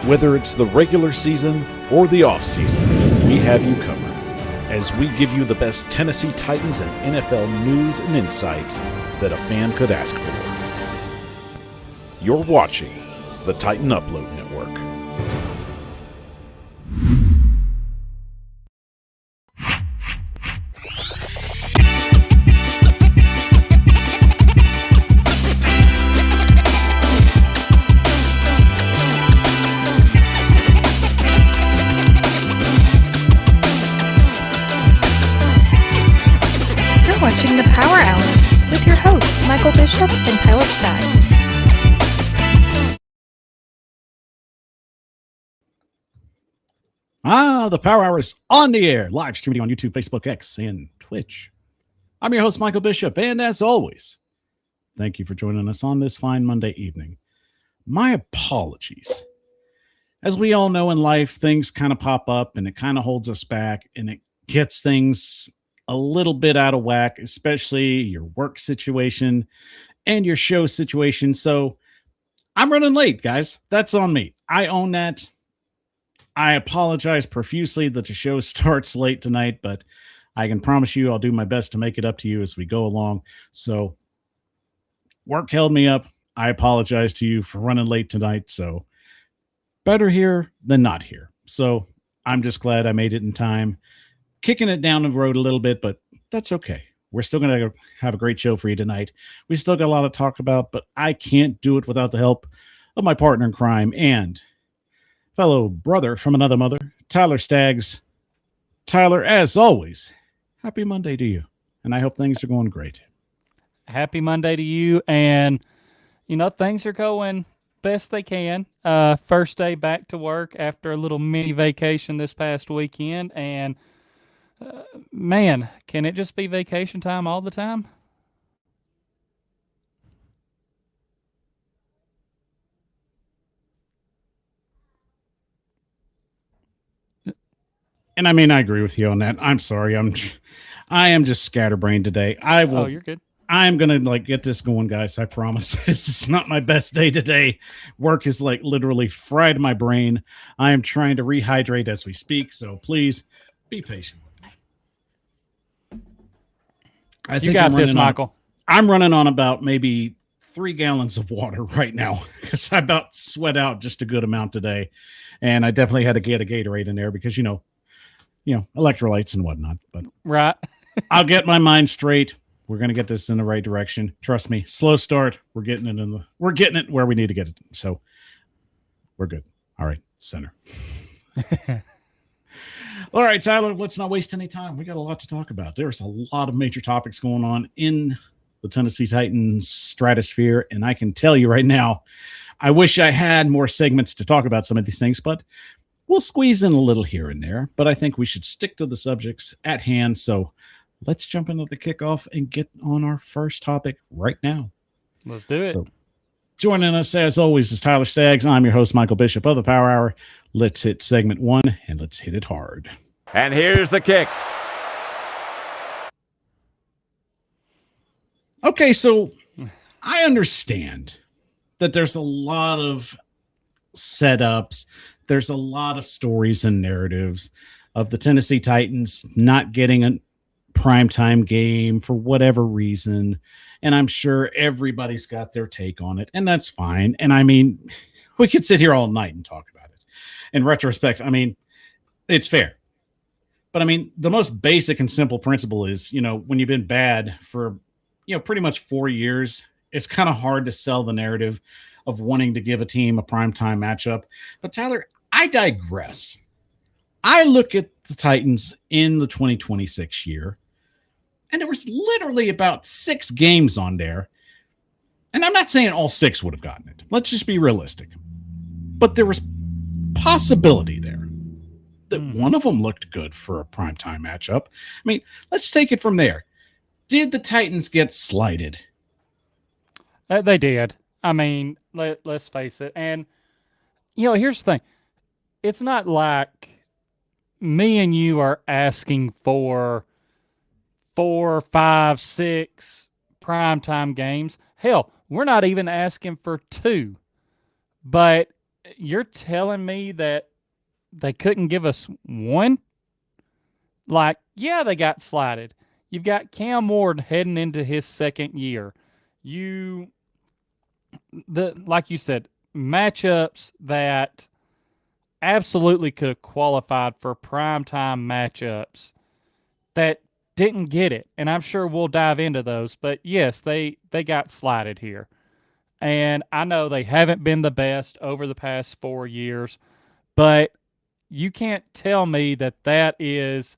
Whether it's the regular season or the off-season, we have you covered as we give you the best Tennessee Titans and NFL news and insight that a fan could ask for. You're watching the Titan Upload Network. Watching the Power Hour with your hosts, Michael Bishop and Tyler Staggs. The Power Hour is on the air, live streaming on YouTube, Facebook, X, and Twitch. I'm your host, Michael Bishop, and as always, thank you for joining us on this fine Monday evening. My apologies. As we all know in life, things kind of pop up, and it kind of holds us back, and it gets things a little bit out of whack, especially your work situation and your show situation. So I'm running late, guys. That's on me. I own that. I apologize profusely that the show starts late tonight, but I can promise you I'll do my best to make it up to you as we go along. So work held me up. I apologize to you for running late tonight. So better here than not here. So I'm just glad I made it in time. Kicking it down the road a little bit, but that's okay. We're still going to have a great show for you tonight. We still got a lot to talk about, but I can't do it without the help of my partner in crime and fellow brother from another mother, Tyler Staggs. Tyler, as always, happy Monday to you, and I hope things are going great. Happy Monday to you, and, things are going best they can. First day back to work after a little mini vacation this past weekend, and man, can it just be vacation time all the time? And I agree with you on that. I'm sorry. I am just scatterbrained today. Oh, you're good. I'm going to get this going, guys. I promise. This is not my best day today. Work is literally fried my brain. I am trying to rehydrate as we speak. So please be patient. I think you got this, Michael. I'm running on about maybe 3 gallons of water right now because I about sweat out just a good amount today. And I definitely had to get a Gatorade in there because, electrolytes and whatnot. But right. I'll get my mind straight. We're going to get this in the right direction. Trust me. Slow start. We're getting it where we need to get it. So we're good. All right. Center. All right, Tyler, let's not waste any time. We got a lot to talk about. There's a lot of major topics going on in the Tennessee Titans stratosphere, and I can tell you right now, I wish I had more segments to talk about some of these things, but we'll squeeze in a little here and there. But I think we should stick to the subjects at hand. So let's jump into the kickoff and get on our first topic right now. Let's do it. So, joining us, as always, is Tyler Staggs. I'm your host, Michael Bishop of the Power Hour. Let's hit segment 1, and let's hit it hard. And here's the kick. Okay, so I understand that there's a lot of setups. There's a lot of stories and narratives of the Tennessee Titans not getting a primetime game for whatever reason. And I'm sure everybody's got their take on it, and that's fine. And we could sit here all night and talk about it. In retrospect, it's fair. But the most basic and simple principle is, when you've been bad for, pretty much 4 years, it's kind of hard to sell the narrative of wanting to give a team a primetime matchup. But Tyler, I digress. I look at the Titans in the 2026 year, and there was literally about 6 games on there. And I'm not saying all 6 would have gotten it. Let's just be realistic. But there was possibility there that one of them looked good for a primetime matchup. Let's take it from there. Did the Titans get slighted? They did. Let's face it. And, here's the thing. It's not like me and you are asking for 4, 5, 6 primetime games. Hell, we're not even asking for 2. But you're telling me that they couldn't give us one? Like, yeah, they got slighted. You've got Cam Ward heading into his second year. Like you said, matchups that absolutely could have qualified for primetime matchups that didn't get it. And I'm sure we'll dive into those. But yes, they got slighted here. And I know they haven't been the best over the past 4 years, but you can't tell me that that is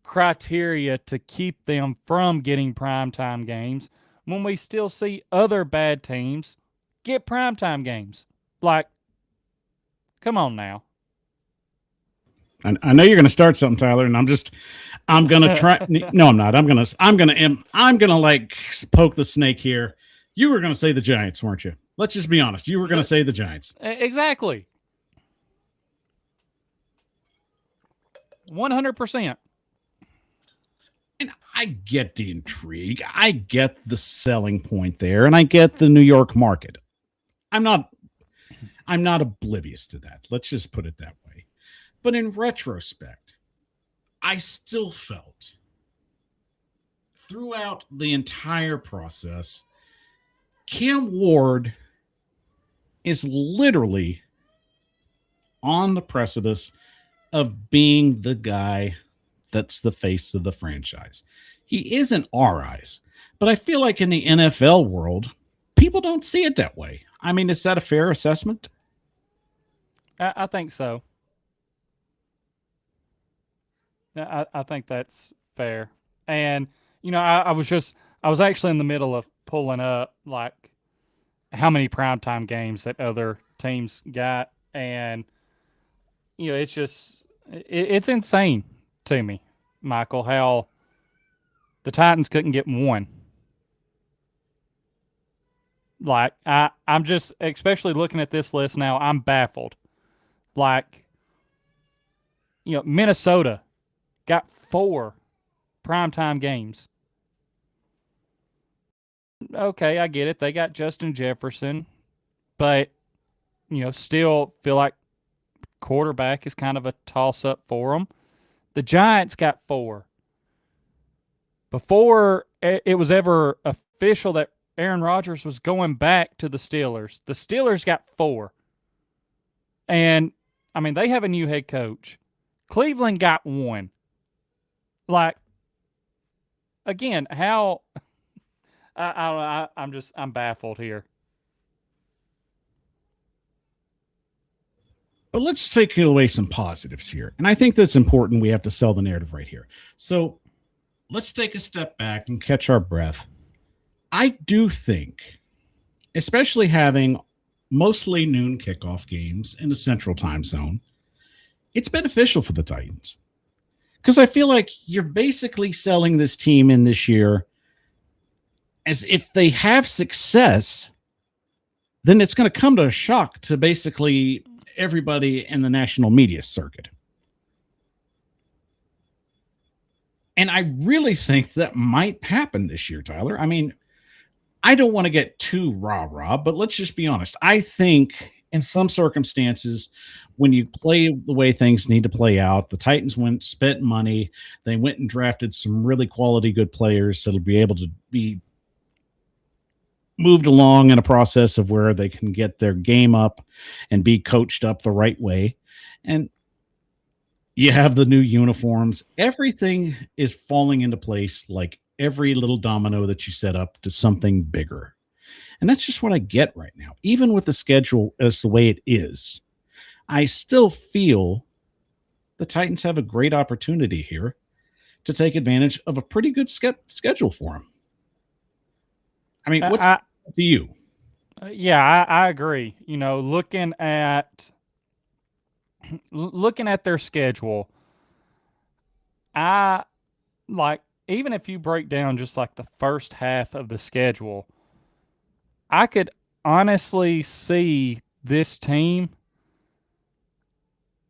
criteria to keep them from getting primetime games when we still see other bad teams get primetime games. Like, come on now. I know you're going to start something, Tyler, and I'm going to try. No, I'm not. I'm going to like poke the snake here. You were going to say the Giants, weren't you? Let's just be honest. You were going to say the Giants. Exactly. 100%. And I get the intrigue. I get the selling point there, and I get the New York market. I'm not oblivious to that. Let's just put it that way. But in retrospect, I still felt throughout the entire process, Cam Ward is literally on the precipice of being the guy that's the face of the franchise. He is in our eyes, but I feel like in the NFL world, people don't see it that way. I mean, is that a fair assessment? I think so. I think that's fair. And, I was actually in the middle of pulling up, like, how many primetime games that other teams got. And, it's insane to me, Michael, how the Titans couldn't get one. Like, I'm just, especially looking at this list now, I'm baffled. Like, Minnesota got 4 primetime games. Okay, I get it. They got Justin Jefferson, but, still feel like quarterback is kind of a toss-up for them. The Giants got 4. Before it was ever official that Aaron Rodgers was going back to the Steelers got 4. And, I mean, they have a new head coach. Cleveland got 1. Like, again, how I'm baffled here. But let's take away some positives here. And I think that's important. We have to sell the narrative right here. So let's take a step back and catch our breath. I do think, especially having mostly noon kickoff games in the central time zone, it's beneficial for the Titans. Because I feel like you're basically selling this team in this year as if they have success, then it's going to come to a shock to basically everybody in the national media circuit. And I really think that might happen this year, Tyler. I mean, I don't want to get too rah-rah, but let's just be honest. I think in some circumstances, when you play the way things need to play out, the Titans spent money. They went and drafted some really quality, good players that'll be able to be moved along in a process of where they can get their game up and be coached up the right way. And you have the new uniforms. Everything is falling into place, like every little domino that you set up to something bigger. And that's just what I get right now. Even with the schedule as the way it is, I still feel the Titans have a great opportunity here to take advantage of a pretty good schedule for them. I mean, what's to you? Yeah, I agree. Looking at their schedule, I like, even if you break down just like the first half of the schedule, I could honestly see this team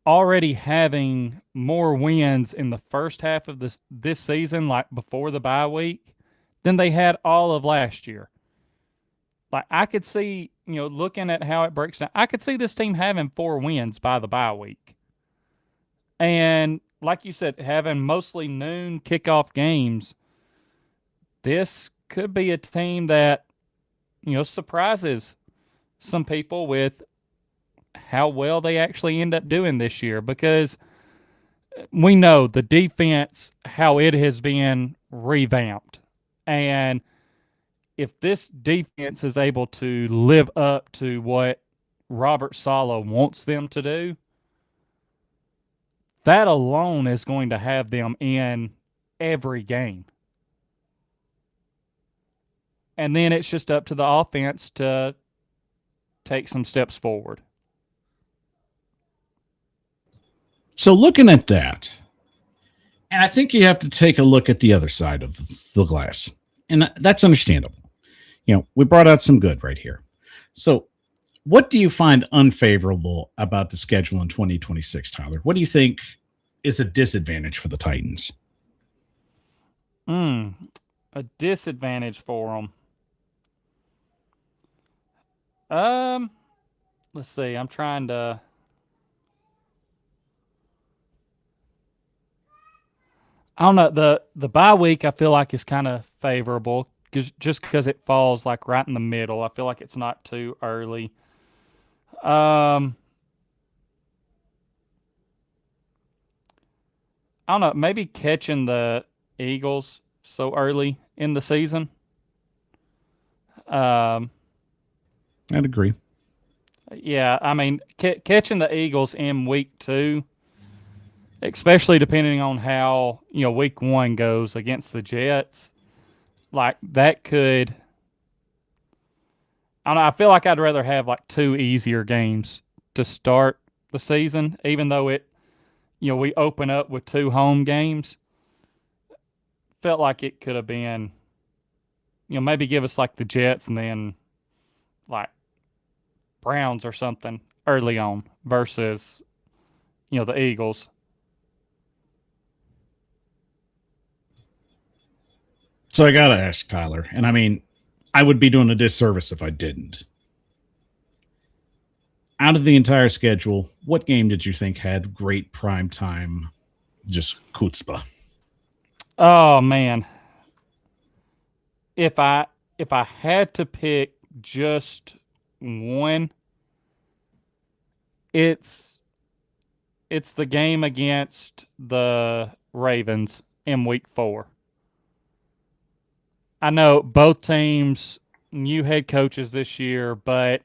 already having more wins in the first half of this season, like before the bye week, than they had all of last year. Like, I could see, looking at how it breaks down, I could see this team having 4 wins by the bye week. And like you said, having mostly noon kickoff games, this could be a team that, surprises some people with how well they actually end up doing this year, because we know the defense, how it has been revamped. And if this defense is able to live up to what Robert Saleh wants them to do, that alone is going to have them in every game. And then it's just up to the offense to take some steps forward. So looking at that, and I think you have to take a look at the other side of the glass, and that's understandable. We brought out some good right here. So what do you find unfavorable about the schedule in 2026, Tyler? What do you think is a disadvantage for the Titans? A disadvantage for them. Let's see. I'm trying to. I don't know. The bye week I feel like is kind of favorable because it falls like right in the middle. I feel like it's not too early. I don't know. Maybe catching the Eagles so early in the season. I'd agree. Yeah, I mean, catching the Eagles in week 2, especially depending on how week 1 goes against the Jets, like that could. I don't know. I feel like I'd rather have like 2 easier games to start the season, even though we open up with 2 home games. Felt like it could have been, maybe give us like the Jets and then like Browns or something early on versus, the Eagles. So I got to ask Tyler, and I mean, I would be doing a disservice if I didn't. Out of the entire schedule, what game did you think had great prime time, just chutzpah? Oh man. If I had to pick just one, it's the game against the Ravens in week 4. I know both teams, new head coaches this year, but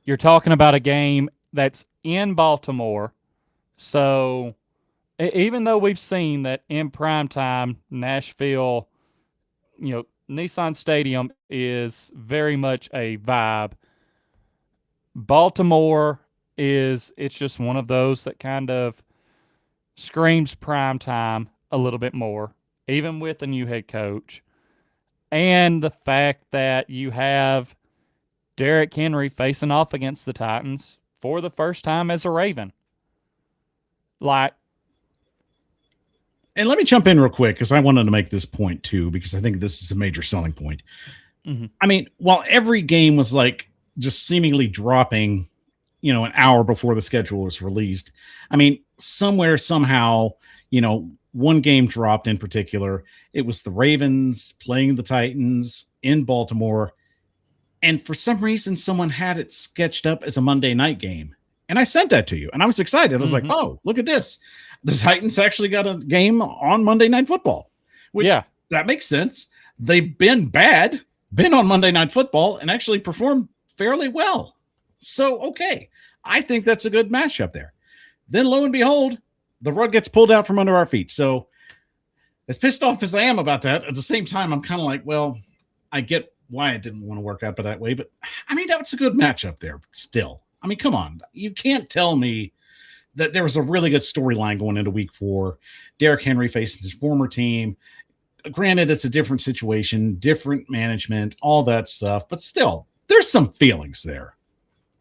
you're talking about a game that's in Baltimore. So even though we've seen that in primetime, Nashville, Nissan Stadium is very much a vibe. Baltimore it's just one of those that kind of screams primetime a little bit more, even with a new head coach. And the fact that you have Derrick Henry facing off against the Titans for the first time as a Raven. And let me jump in real quick because I wanted to make this point too, because I think this is a major selling point. Mm-hmm. I mean, while every game was like just seemingly dropping, an hour before the schedule was released, I mean, somewhere, somehow, one game dropped in particular. It was the Ravens playing the Titans in Baltimore. And for some reason, someone had it sketched up as a Monday night game. And I sent that to you. And I was excited. I was like, oh, look at this. The Titans actually got a game on Monday Night Football. Which, that makes sense. They've been on Monday Night Football, and actually performed fairly well. So, okay. I think that's a good matchup there. Then, lo and behold, the rug gets pulled out from under our feet. So, as pissed off as I am about that, at the same time, I'm kind of like, well, I get why it didn't want to work out that way. But, I mean, that's a good matchup there still. I mean, come on. You can't tell me that there was a really good storyline going into week 4. Derrick Henry facing his former team. Granted, it's a different situation, different management, all that stuff. But still, there's some feelings there.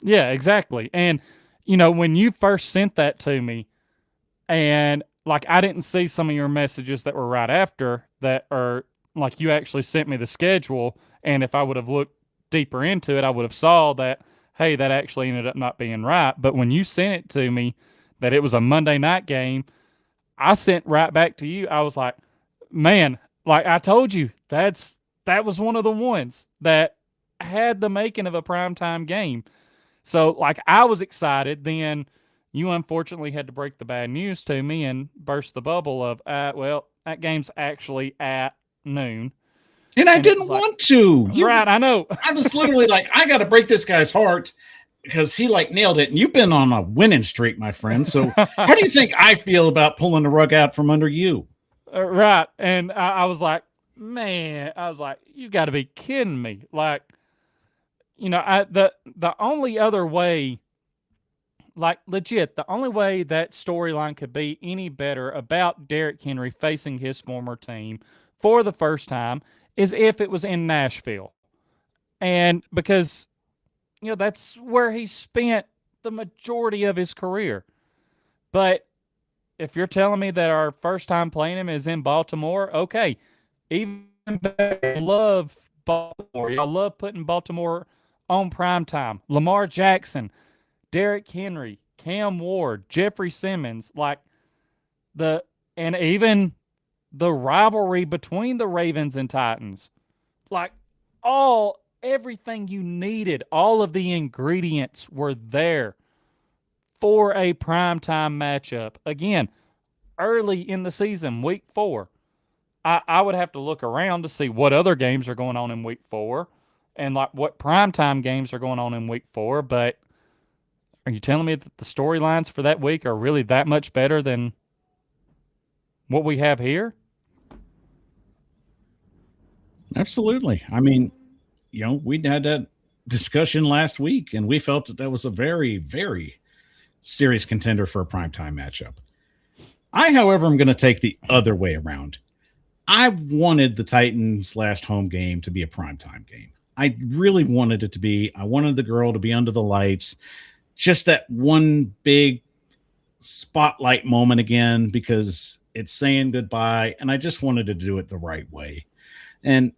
Yeah, exactly. And, when you first sent that to me, and like I didn't see some of your messages that were right after that, or like you actually sent me the schedule. And if I would have looked deeper into it, I would have saw that, hey, that actually ended up not being right. But when you sent it to me that it was a Monday night game, I sent right back to you. I was like, man, like I told you, that was one of the ones that had the making of a primetime game. So, like, I was excited. Then you unfortunately had to break the bad news to me and burst the bubble of, well, that game's actually at noon. And I didn't want to. Right, I know. I was literally like, I got to break this guy's heart because he like nailed it. And you've been on a winning streak, my friend. So how do you think I feel about pulling the rug out from under you? Right. And I was like, man, you got to be kidding me. Like, the only other way, like legit, the only way that storyline could be any better about Derrick Henry facing his former team for the first time is if it was in Nashville. And because, that's where he spent the majority of his career. But if you're telling me that our first time playing him is in Baltimore, okay. Even better, I love Baltimore. I love putting Baltimore on prime time. Lamar Jackson, Derrick Henry, Cam Ward, Jeffrey Simmons, and even the rivalry between the Ravens and Titans, like everything you needed, all of the ingredients were there for a primetime matchup. Again, early in the season, week 4. I would have to look around to see what other games are going on in week 4 and like what primetime games are going on in week 4. But are you telling me that the storylines for that week are really that much better than what we have here? Absolutely. I mean, we had that discussion last week, and we felt that was a very, very serious contender for a primetime matchup. I, however, am going to take the other way around. I wanted the Titans' last home game to be a primetime game. I really wanted it to be. I wanted the girl to be under the lights. Just that one big spotlight moment again, because it's saying goodbye, and I just wanted to do it the right way. And,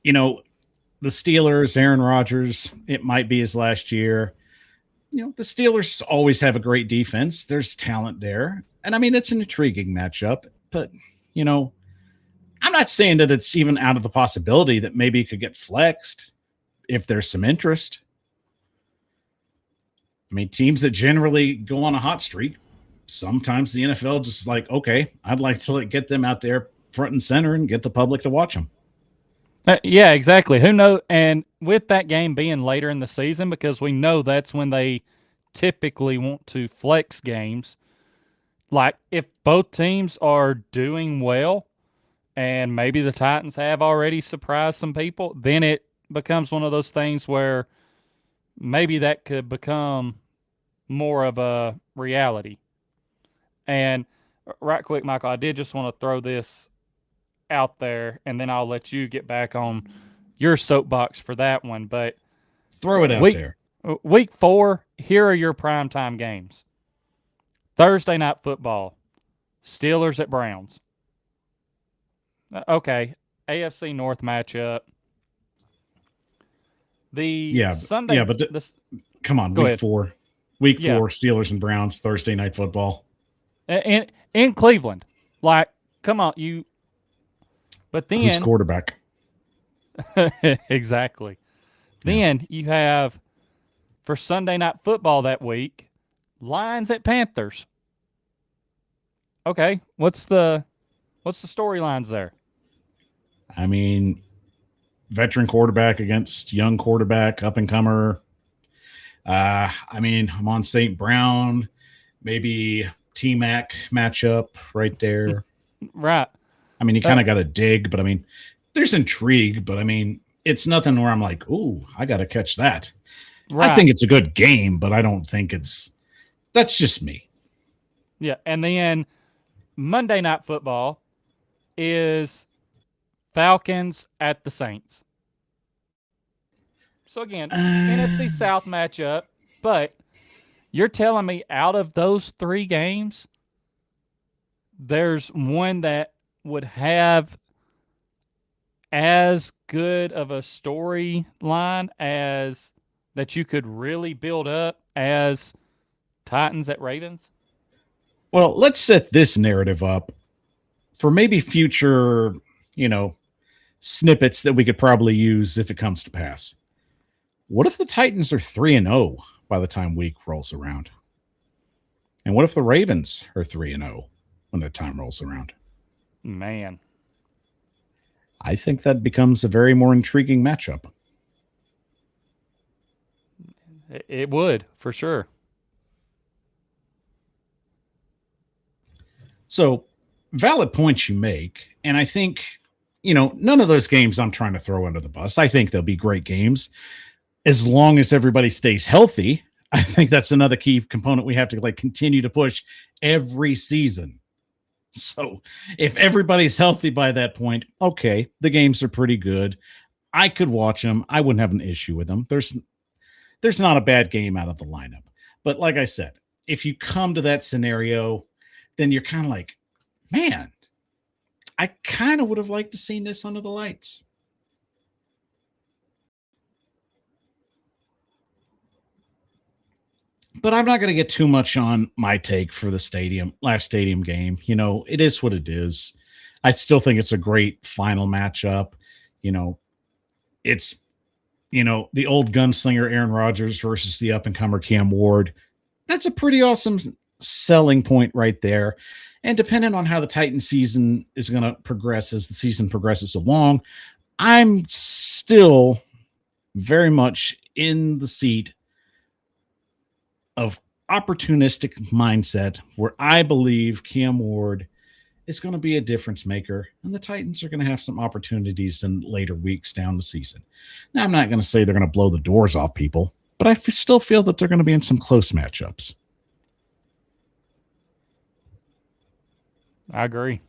the Steelers, Aaron Rodgers, it might be his last year. The Steelers always have a great defense. There's talent there. And I mean, it's an intriguing matchup, but, I'm not saying that it's even out of the possibility that maybe it could get flexed if there's some interest. I mean, teams that generally go on a hot streak, sometimes the NFL just like, okay, I'd like to get them out there front and center and get the public to watch them. Yeah, exactly. Who knows? And with that game being later in the season, because we know that's when they typically want to flex games, like if both teams are doing well and maybe the Titans have already surprised some people, then it becomes one of those things where maybe that could become more of a reality. And right quick, Michael, I did just want to throw this out there, and then I'll let you get back on your soapbox for that one. But throw it out there. Week 4, here are your primetime games. Thursday night football, Steelers at Browns. Okay, AFC North matchup. Sunday. Yeah, but come on, week 4. Week 4, Yeah. Steelers and Browns, Thursday night football. In Cleveland. Like, come on, you. But then. Who's quarterback? Exactly. Then you have, for Sunday night football that week, Lions at Panthers. Okay, what's the storylines there? I mean, veteran quarterback against young quarterback, up and comer. I mean, I'm on St. Brown, maybe T-Mac matchup right there. Right. I mean, you kind of got to dig, but I mean, there's intrigue, but I mean, it's nothing where I'm like, ooh, I got to catch that. Right. I think it's a good game, but I don't think that's just me. Yeah. And then Monday night football is Falcons at the Saints. So again, NFC South matchup, but you're telling me out of those 3 games, there's one that would have as good of a storyline as that you could really build up as Titans at Ravens? Well, let's set this narrative up for maybe future, snippets that we could probably use if it comes to pass. What if the Titans are 3-0 by the time week rolls around? And what if the Ravens are 3-0 when the time rolls around? Man. I think that becomes a very more intriguing matchup. It would, for sure. So, valid points you make. And I think, none of those games I'm trying to throw under the bus. I think they'll be great games as long as everybody stays healthy. I think that's another key component we have to continue to push every season. So if everybody's healthy by that point, okay, the games are pretty good. I could watch them. I wouldn't have an issue with them. There's not a bad game out of the lineup. But like I said, if you come to that scenario, then you're kind of like, man, I kind of would have liked to seen this under the lights. But I'm not going to get too much on my take for the last stadium game. It is what it is. I still think it's a great final matchup. It's, the old gunslinger Aaron Rodgers versus the up-and-comer Cam Ward. That's a pretty awesome selling point right there. And depending on how the Titans season is going to progress as the season progresses along, I'm still very much in the seat of opportunistic mindset where I believe Cam Ward is going to be a difference maker and the Titans are going to have some opportunities in later weeks down the season. Now, I'm not going to say they're going to blow the doors off people, but I still feel that they're going to be in some close matchups. I agree.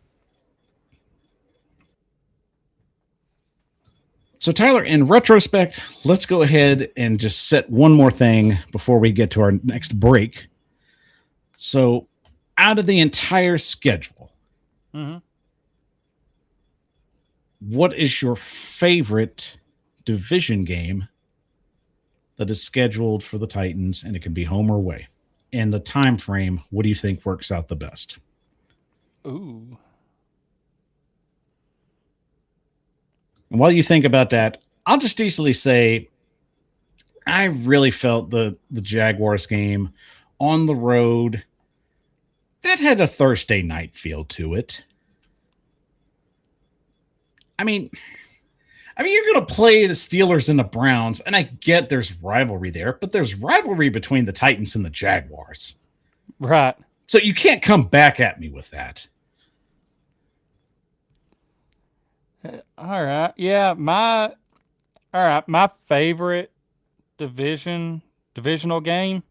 So, Tyler, in retrospect, let's go ahead and just set one more thing before we get to our next break. So, out of the entire schedule, what is your favorite division game that is scheduled for the Titans? And it can be home or away. And the time frame, what do you think works out the best? Ooh. And while you think about that, I'll just easily say I really felt the Jaguars game on the road, that had a Thursday night feel to it. I mean, you're going to play the Steelers and the Browns, and I get there's rivalry there, but there's rivalry between the Titans and the Jaguars. Right. So you can't come back at me with that. All right. Yeah, my favorite divisional game.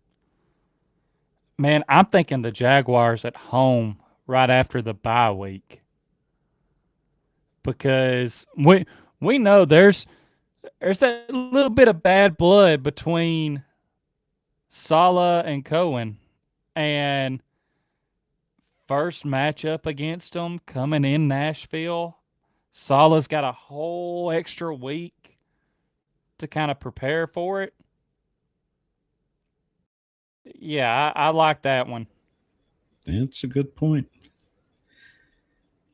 Man, I'm thinking the Jaguars at home right after the bye week. Because we know there's that little bit of bad blood between Saleh and Cohen, and first matchup against them coming in Nashville. Saleh's got a whole extra week to kind of prepare for it. Yeah, I like that one. That's a good point.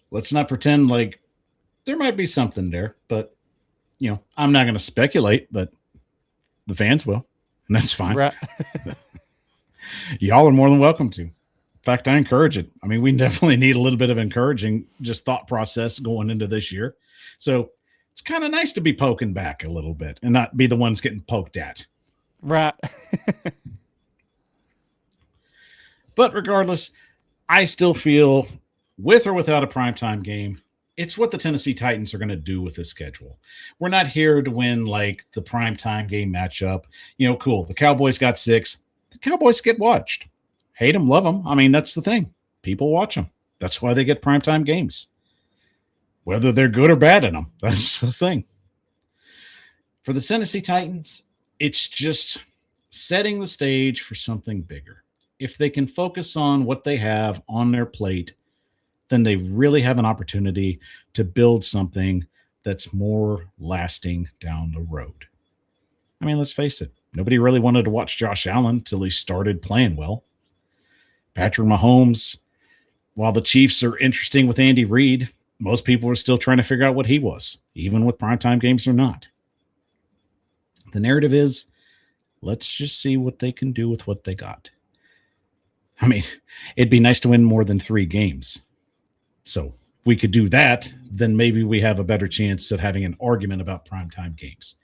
Let's not pretend like there might be something there, but, I'm not going to speculate, but the fans will, and that's fine. Right. Y'all are more than welcome to. In fact, I encourage it. We definitely need a little bit of encouraging just thought process going into this year. So it's kind of nice to be poking back a little bit and not be the ones getting poked at. Right. But regardless, I still feel with or without a primetime game, it's what the Tennessee Titans are going to do with this schedule. We're not here to win like the primetime game matchup. Cool. The Cowboys got 6. The Cowboys get watched. Hate them, love them. That's the thing. People watch them. That's why they get primetime games. Whether they're good or bad in them, that's the thing. For the Tennessee Titans, it's just setting the stage for something bigger. If they can focus on what they have on their plate, then they really have an opportunity to build something that's more lasting down the road. I mean, let's face it. Nobody really wanted to watch Josh Allen until he started playing well. Patrick Mahomes, while the Chiefs are interesting with Andy Reid, most people are still trying to figure out what he was, even with primetime games or not. The narrative is, let's just see what they can do with what they got. I mean, it'd be nice to win more than 3 games. So if we could do that, then maybe we have a better chance at having an argument about primetime games.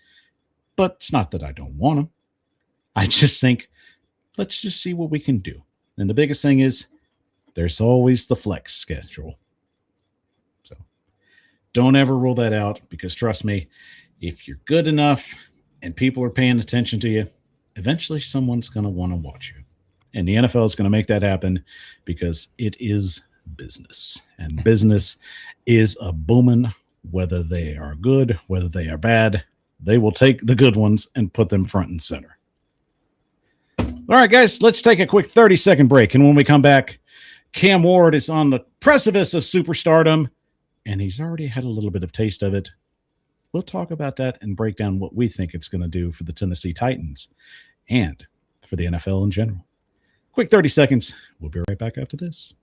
But it's not that I don't want them. I just think, let's just see what we can do. And the biggest thing is, there's always the flex schedule. So don't ever rule that out, because trust me, if you're good enough and people are paying attention to you, eventually someone's going to want to watch you. And the NFL is going to make that happen, because it is business. And business is a booming, whether they are good, whether they are bad. They will take the good ones and put them front and center. All right, guys, let's take a quick 30-second break. And when we come back, Cam Ward is on the precipice of superstardom, and he's already had a little bit of taste of it. We'll talk about that and break down what we think it's going to do for the Tennessee Titans and for the NFL in general. Quick 30 seconds. We'll be right back after this.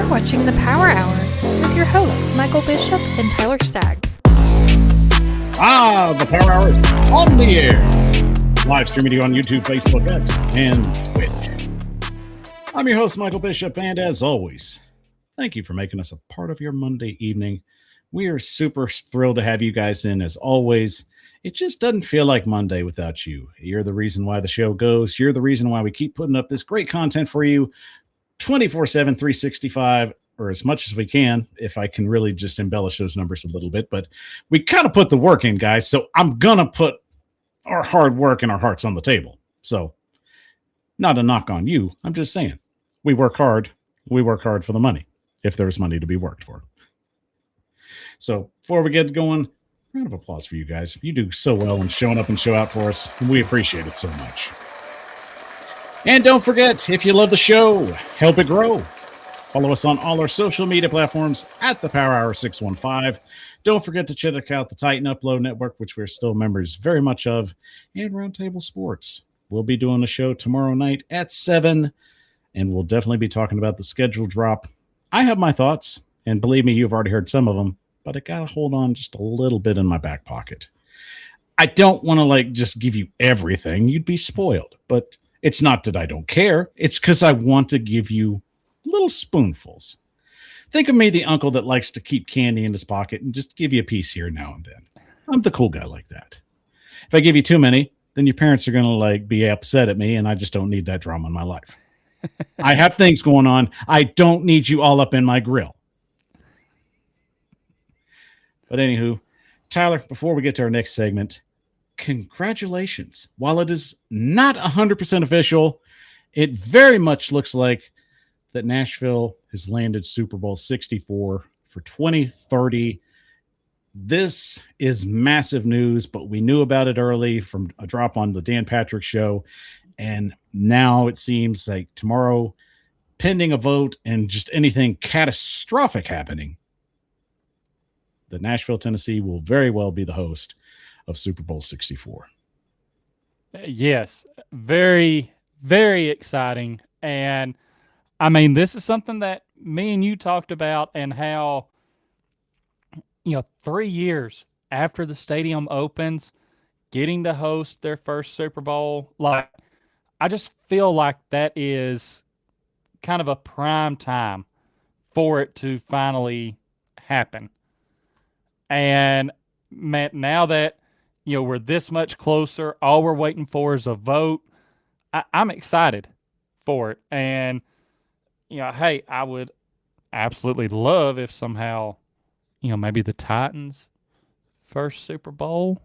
Watching the Power Hour with your hosts, Michael Bishop and Tyler Staggs. The Power Hour is on the air. Live streaming you on YouTube, Facebook, X, and Twitch. I'm your host, Michael Bishop, and as always, thank you for making us a part of your Monday evening. We are super thrilled to have you guys in, as always. It just doesn't feel like Monday without you. You're the reason why the show goes. You're the reason why we keep putting up this great content for you 24/7, 365, or as much as we can, if I can really just embellish those numbers a little bit. But we kind of put the work in, guys, so I'm going to put our hard work and our hearts on the table. So not a knock on you. I'm just saying, we work hard. We work hard for the money, if there's money to be worked for. So before we get going, round of applause for you guys. You do so well in showing up and show out for us. We appreciate it so much. And don't forget, if you love the show, help it grow. Follow us on all our social media platforms at the Power Hour 615. Don't forget to check out the Titan Upload Network, which we're still members very much of, and Roundtable Sports. We'll be doing a show tomorrow night at 7, and we'll definitely be talking about the schedule drop. I have my thoughts, and believe me, you've already heard some of them, but I got to hold on just a little bit in my back pocket. I don't want to just give you everything. You'd be spoiled, but it's not that I don't care. It's because I want to give you little spoonfuls. Think of me, the uncle that likes to keep candy in his pocket and just give you a piece here now and then. I'm the cool guy like that. If I give you too many, then your parents are going to be upset at me, and I just don't need that drama in my life. I have things going on. I don't need you all up in my grill. But anywho, Tyler, before we get to our next segment, congratulations. While it is not 100% official, it very much looks like that Nashville has landed Super Bowl 64 for 2030. This is massive news, but we knew about it early from a drop on the Dan Patrick Show. And now it seems like tomorrow, pending a vote and just anything catastrophic happening, that Nashville, Tennessee will very well be the host of Super Bowl 64. Yes, very, very exciting. And I mean, this is something that me and you talked about, and how, 3 years after the stadium opens, getting to host their first Super Bowl, I just feel like that is kind of a prime time for it to finally happen. And man, now that we're this much closer, all we're waiting for is a vote. I'm excited for it. And hey, I would absolutely love if somehow, maybe the Titans' first Super Bowl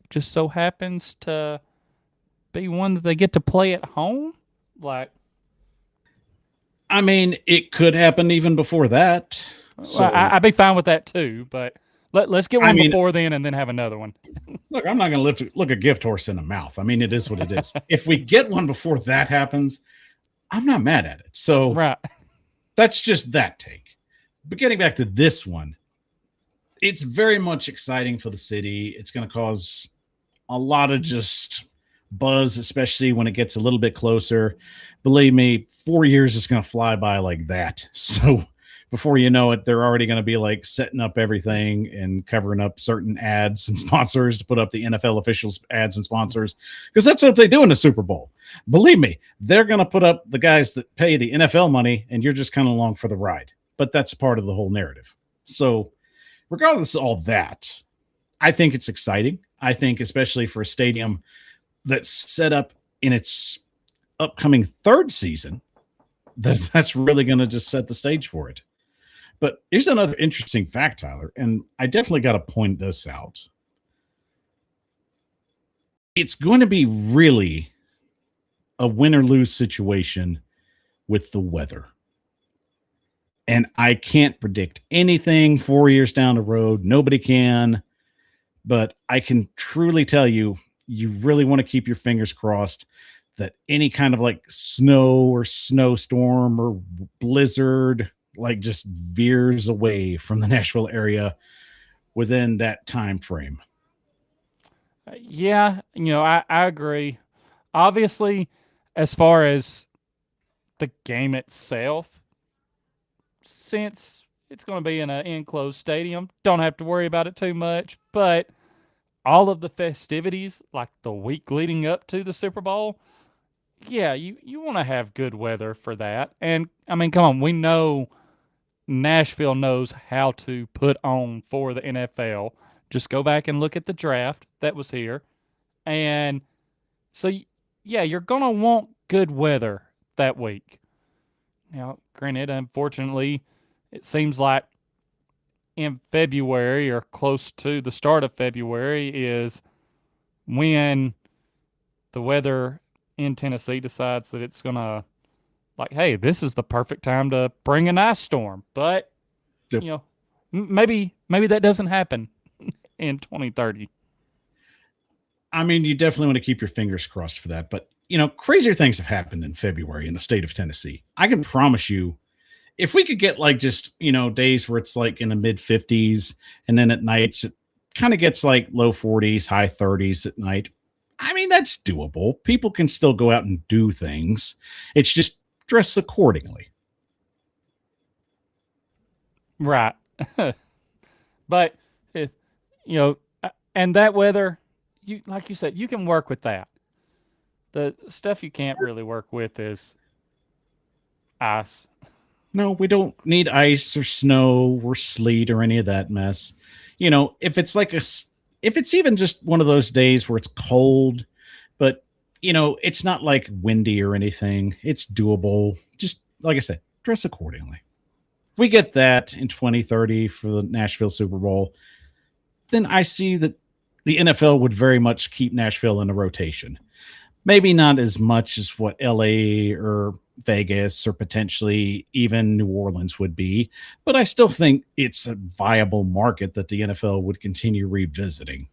just so happens to be one that they get to play at home? Like, I mean, it could happen even before that. So well, I'd be fine with that too, but let's get one I mean, before then and then have another one. look, I'm not going to look a gift horse in the mouth. I mean, it is what it is. If we get one before that happens, I'm not mad at it. So Right. that's just that take. But getting back to this one, it's very much exciting for the city. It's going to cause a lot of just buzz, especially when it gets a little bit closer. Believe me, 4 years is going to fly by like that. So before you know it, they're already going to be like setting up everything and covering up certain ads and sponsors to put up the NFL officials ads and sponsors, because that's what they do in the Super Bowl. Believe me, they're going to put up the guys that pay the NFL money, and you're just kind of along for the ride. But that's part of the whole narrative. So regardless of all that, I think it's exciting. I think especially for a stadium that's set up in its upcoming third season, that's really going to just set the stage for it. But here's another interesting fact, Tyler, and I definitely got to point this out. It's going to be really a win or lose situation with the weather. And I can't predict anything 4 years down the road. Nobody can. But I can truly tell you, you really want to keep your fingers crossed that any kind of like snow or snowstorm or blizzard like just veers away from the Nashville area within that time frame. Yeah, I agree. Obviously, as far as the game itself, since it's going to be in an enclosed stadium, don't have to worry about it too much. But all of the festivities, like the week leading up to the Super Bowl, yeah, you want to have good weather for that. And, I mean, come on, we know Nashville knows how to put on for the NFL. Just go back and look at the draft that was here. And so, yeah, you're going to want good weather that week. Now, granted, unfortunately, it seems like in February or close to the start of February is when the weather in Tennessee decides that it's going to, like, hey, this is the perfect time to bring an ice storm. But, Yep. Maybe that doesn't happen in 2030. I mean, you definitely want to keep your fingers crossed for that. But, crazier things have happened in February in the state of Tennessee. I can promise you, if we could get like just, days where it's like in the mid 50s and then at nights it kind of gets like low 40s, high 30s at night. I mean, that's doable. People can still go out and do things. It's just dress accordingly. Right. But if, and that weather, like you said, you can work with that. The stuff you can't really work with is ice. No, we don't need ice or snow or sleet or any of that mess. If it's if it's even just one of those days where it's cold, but it's not like windy or anything, it's doable. Just like I said, dress accordingly. If we get that in 2030 for the Nashville Super Bowl, then I see that the NFL would very much keep Nashville in a rotation. Maybe not as much as what LA or Vegas or potentially even New Orleans would be, but I still think it's a viable market that the NFL would continue revisiting.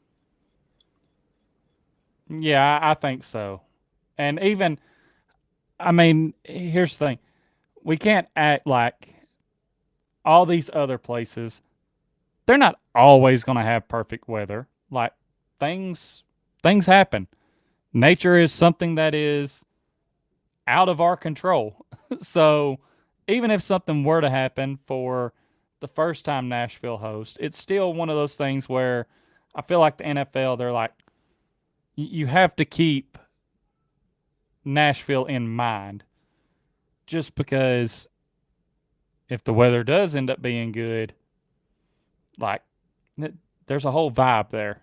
Yeah, I think so. And even, I mean, here's the thing. We can't act like all these other places, they're not always going to have perfect weather. Like, things happen. Nature is something that is out of our control. So even if something were to happen for the first time Nashville host, it's still one of those things where I feel like the NFL, they're like, you have to keep Nashville in mind, just because if the weather does end up being good, like, there's a whole vibe there.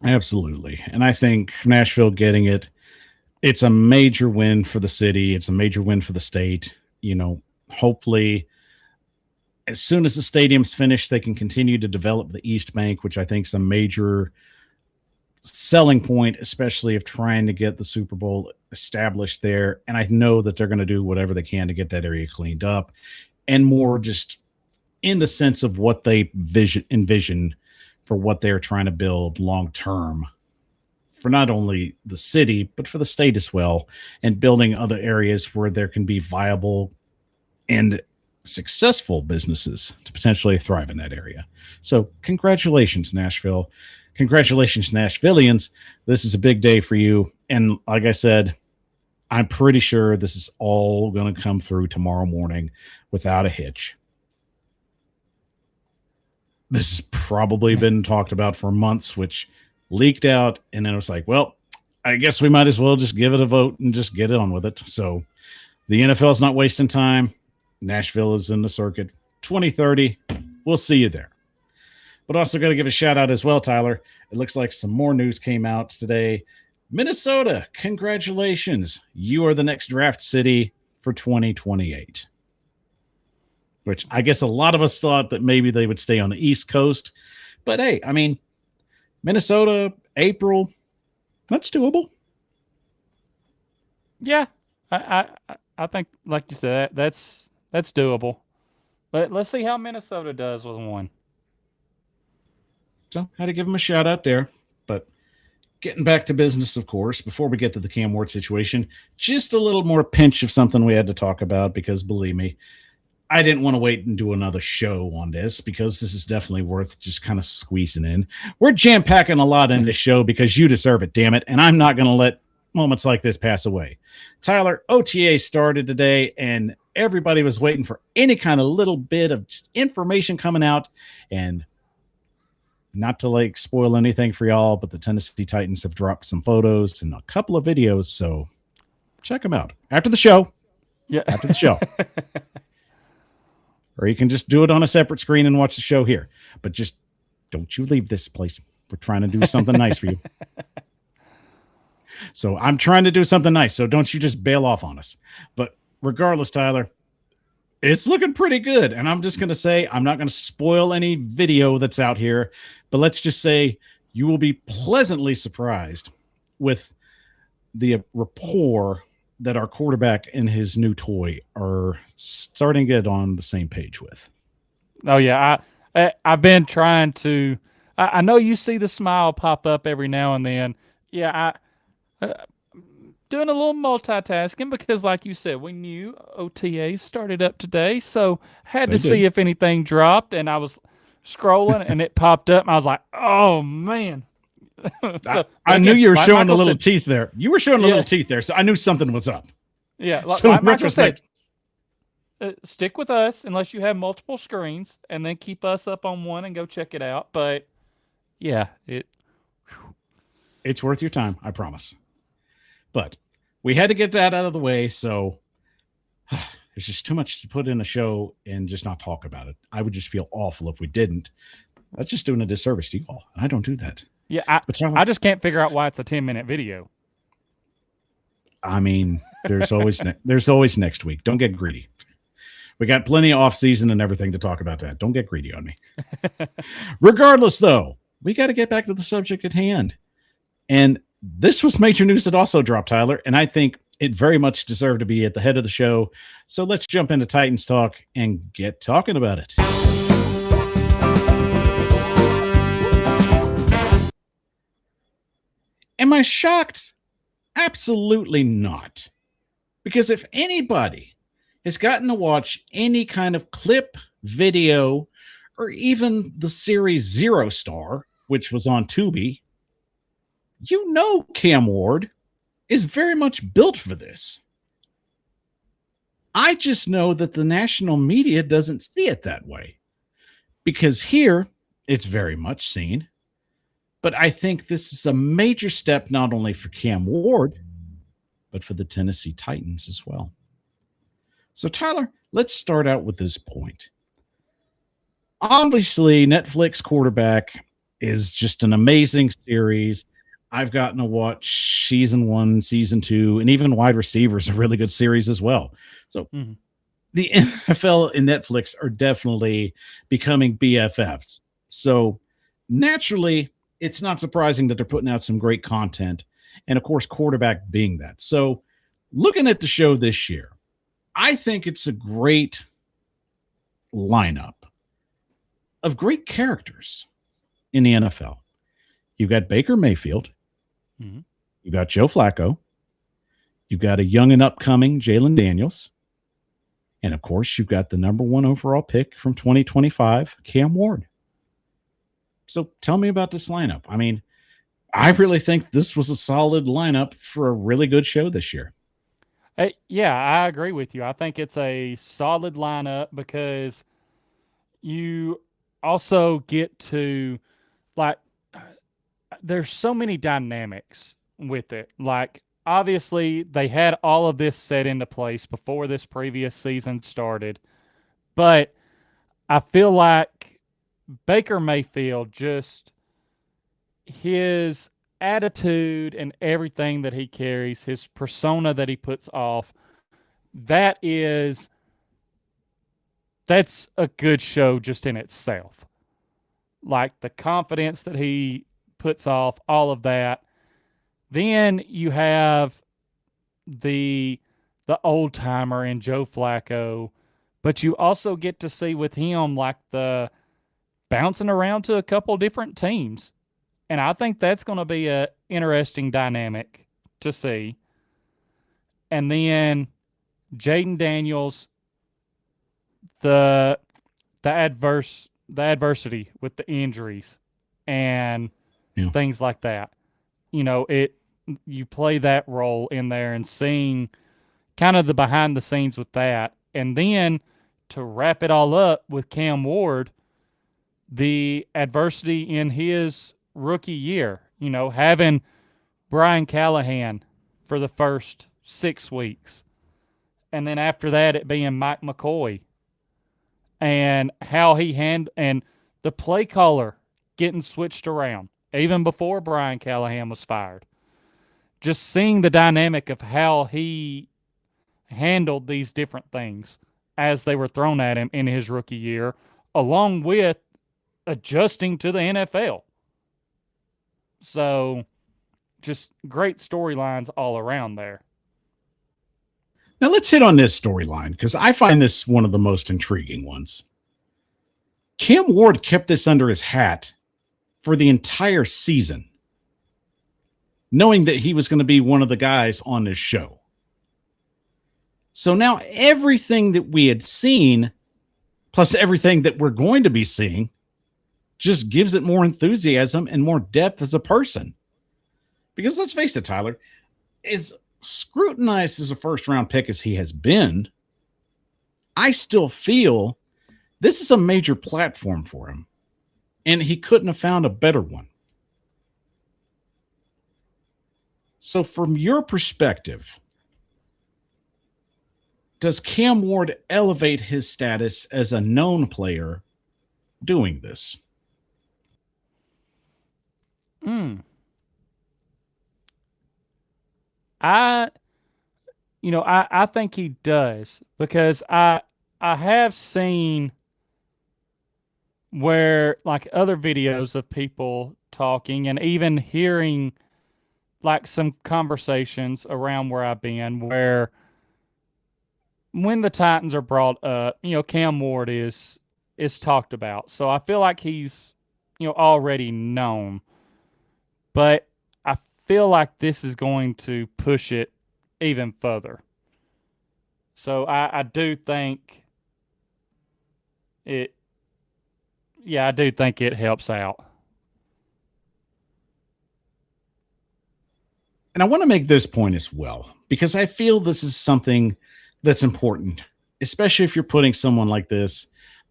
Absolutely. And I think Nashville getting it's a major win for the city. It's a major win for the state. Hopefully as soon as the stadium's finished, they can continue to develop the East Bank, which I think is a major selling point, especially of trying to get the Super Bowl established there. And I know that they're going to do whatever they can to get that area cleaned up, and more just in the sense of what they envision for what they're trying to build long term for not only the city, but for the state as well, and building other areas where there can be viable and successful businesses to potentially thrive in that area. So congratulations, Nashville. Congratulations, Nashvillians. This is a big day for you. And like I said, I'm pretty sure this is all going to come through tomorrow morning without a hitch. This has probably been talked about for months, which leaked out. And then it was like, well, I guess we might as well just give it a vote and just get on with it. So the NFL is not wasting time. Nashville is in the circuit. 2030. We'll see you there. But also got to give a shout out as well, Tyler. It looks like some more news came out today. Minnesota, congratulations. You are the next draft city for 2028. Which I guess a lot of us thought that maybe they would stay on the East Coast. But hey, I mean, Minnesota, April, that's doable. Yeah, I think, like you said, that's doable. But let's see how Minnesota does with one. So had to give him a shout out there. But getting back to business, of course, before we get to the Cam Ward situation, just a little more pinch of something we had to talk about, because believe me, I didn't want to wait and do another show on this, because this is definitely worth just kind of squeezing in. We're jam-packing a lot in this show because you deserve it, damn it, and I'm not going to let moments like this pass away. Tyler, OTA started today, and everybody was waiting for any kind of little bit of just information coming out, and not to like spoil anything for y'all, but the Tennessee Titans have dropped some photos and a couple of videos, so check them out after the show. Yeah, after the show. Or you can just do it on a separate screen and watch the show here. But just don't you leave this place. We're trying to do something nice for you. So I'm trying to do something nice, so don't you just bail off on us. But regardless, Tyler, it's looking pretty good. And I'm just going to say, I'm not going to spoil any video that's out here, but let's just say you will be pleasantly surprised with the rapport that our quarterback and his new toy are starting to get on the same page with. Oh yeah, I've been trying to. I know you see the smile pop up every now and then. Yeah, doing a little multitasking because, like you said, we knew OTAs started up today, so had to see if anything dropped. And I was scrolling, and it popped up, and I was like, "Oh man!" So, I knew you were showing Michael the little said, teeth there. You were showing the little teeth there, so I knew something was up. Yeah, So like in Michael said, retrospect, stick with us unless you have multiple screens, and then keep us up on one and go check it out. But yeah, it's worth your time, I promise. But we had to get that out of the way, so there's just too much to put in a show and just not talk about it. I would just feel awful if we didn't. That's just doing a disservice to you all. I don't do that. Yeah, Tyler, I just can't figure out why it's a 10-minute video. I mean, there's always next week. Don't get greedy. We got plenty of off season and everything to talk about that. Don't get greedy on me. Regardless, though, we got to get back to the subject at hand. And this was major news that also dropped, Tyler, and I think it very much deserved to be at the head of the show. So let's jump into Titans talk and get talking about it. Am I shocked? Absolutely not. Because if anybody has gotten to watch any kind of clip, video, or even the series Zero Star, which was on Tubi, you know Cam Ward is very much built for this. I just know that the national media doesn't see it that way. Because here, it's very much seen. But I think this is a major step not only for Cam Ward, but for the Tennessee Titans as well. So, Tyler, let's start out with this point. Obviously, Netflix Quarterback is just an amazing series. I've gotten to watch season 1, season 2, and even Wide Receivers, a really good series as well. So the NFL and Netflix are definitely becoming BFFs. So naturally, it's not surprising that they're putting out some great content. And of course, quarterback being that. So looking at the show this year, I think it's a great lineup of great characters in the NFL. You've got Baker Mayfield. Mhm. You've got Joe Flacco. You've got a young and upcoming Jalen Daniels. And of course, you've got the number 1 overall pick from 2025, Cam Ward. So tell me about this lineup. I mean, I really think this was a solid lineup for a really good show this year. Yeah, I agree with you. I think it's a solid lineup because you also get to, like, there's so many dynamics with it. Like, obviously, they had all of this set into place before this previous season started. But I feel like Baker Mayfield, just his attitude and everything that he carries, his persona that he puts off, that's a good show just in itself. Like the confidence that he puts off, all of that. Then you have the old timer in Joe Flacco, but you also get to see with him like the bouncing around to a couple different teams. And I think that's going to be a interesting dynamic to see. And then Jaden Daniels, the adversity with the injuries and things like that. You know, you play that role in there and seeing kind of the behind the scenes with that. And then to wrap it all up with Cam Ward, the adversity in his rookie year, you know, having Brian Callahan for the first 6 weeks. And then after that, it being Mike McCoy and how he and the play caller getting switched around even before Brian Callahan was fired. Just seeing the dynamic of how he handled these different things as they were thrown at him in his rookie year, along with adjusting to the NFL. So just great storylines all around there. Now let's hit on this storyline because I find this one of the most intriguing ones. Cam Ward kept this under his hat for the entire season, knowing that he was going to be one of the guys on this show. So now everything that we had seen, plus everything that we're going to be seeing, just gives it more enthusiasm and more depth as a person. Because let's face it, Tyler, as scrutinized as a first-round pick as he has been, I still feel this is a major platform for him, and he couldn't have found a better one. So from your perspective, does Cam Ward elevate his status as a known player doing this? I think he does because I have seen where like other videos of people talking and even hearing like some conversations around where I've been where when the Titans are brought up, Cam Ward is talked about. So I feel like he's, already known. But I feel like this is going to push it even further. So I do think it helps out. And I want to make this point as well, because I feel this is something that's important, especially if you're putting someone like this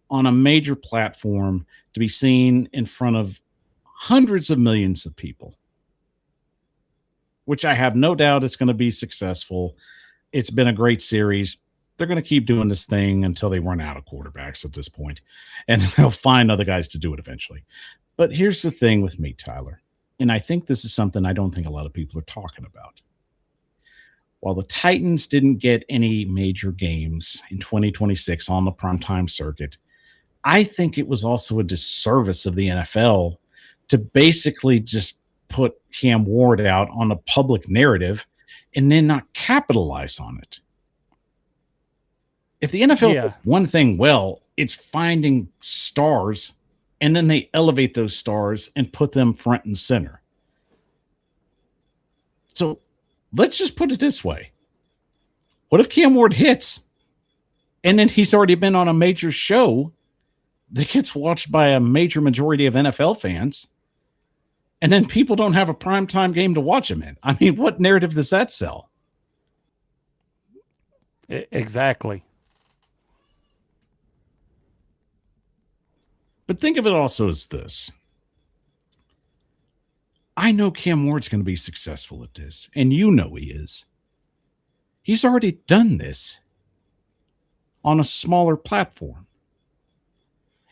on a major platform to be seen in front of hundreds of millions of people, which I have no doubt is going to be successful. It's been a great series. They're going to keep doing this thing until they run out of quarterbacks at this point, and they'll find other guys to do it eventually. But here's the thing with me, Tyler, and I think this is something I don't think a lot of people are talking about. While the Titans didn't get any major games in 2026 on the primetime circuit, I think it was also a disservice of the NFL to basically just put Cam Ward out on a public narrative and then not capitalize on it. If the NFL does one thing well, it's finding stars, and then they elevate those stars and put them front and center. So let's just put it this way. What if Cam Ward hits and then he's already been on a major show that gets watched by a major majority of NFL fans, and then people don't have a primetime game to watch him in? I mean, what narrative does that sell? Exactly. But think of it also as this. I know Cam Ward's going to be successful at this, and you know he is. He's already done this on a smaller platform.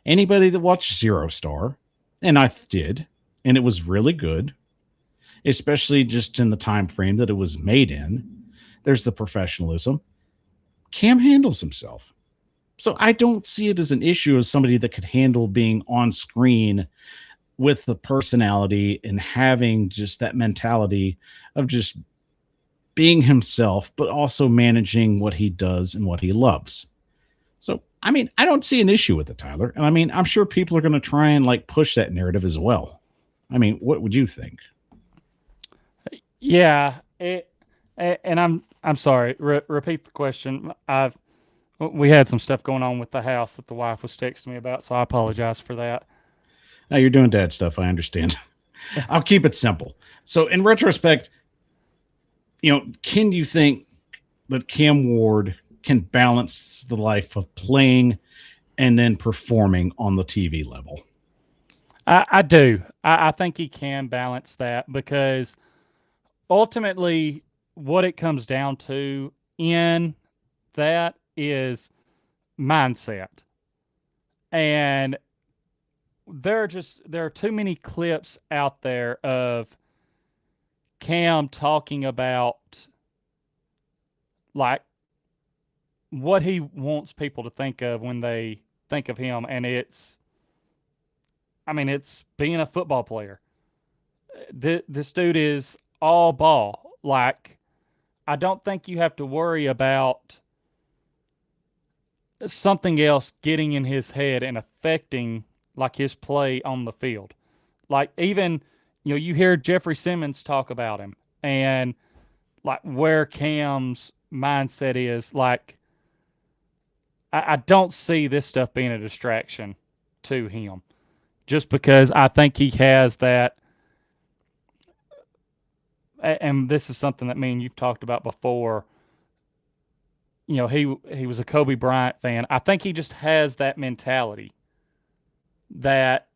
Anybody that watched Zero Star, and I did, and it was really good, especially just in the time frame that it was made in. There's the professionalism. Cam handles himself. So I don't see it as an issue as somebody that could handle being on screen with the personality and having just that mentality of just being himself, but also managing what he does and what he loves. So, I mean, I don't see an issue with it, Tyler. And I mean, I'm sure people are going to try and like push that narrative as well. I mean, what would you think? Yeah. And I'm sorry. Repeat the question. We had some stuff going on with the house that the wife was texting me about, so I apologize for that. Now you're doing dad stuff. I understand. I'll keep it simple. So in retrospect, can you think that Cam Ward can balance the life of playing and then performing on the TV level? I do. I think he can balance that, because ultimately what it comes down to in that is mindset. And there are too many clips out there of Cam talking about like what he wants people to think of when they think of him, and it's being a football player. This dude is all ball. Like, I don't think you have to worry about something else getting in his head and affecting like his play on the field. Like, even, you hear Jeffrey Simmons talk about him and like where Cam's mindset is. Like, I don't see this stuff being a distraction to him, just because I think he has that. And this is something that me and you've talked about before. He was a Kobe Bryant fan. I think he just has that mentality that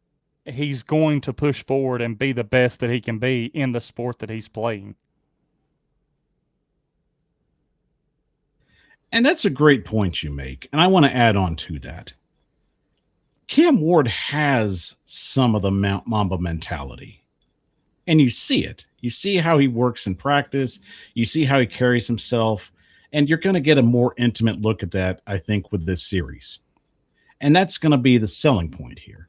he's going to push forward and be the best that he can be in the sport that he's playing. And that's a great point you make. And I want to add on to that. Cam Ward has some of the Mamba mentality. And you see it. You see how he works in practice. You see how he carries himself. And you're going to get a more intimate look at that, I think, with this series. And that's going to be the selling point here.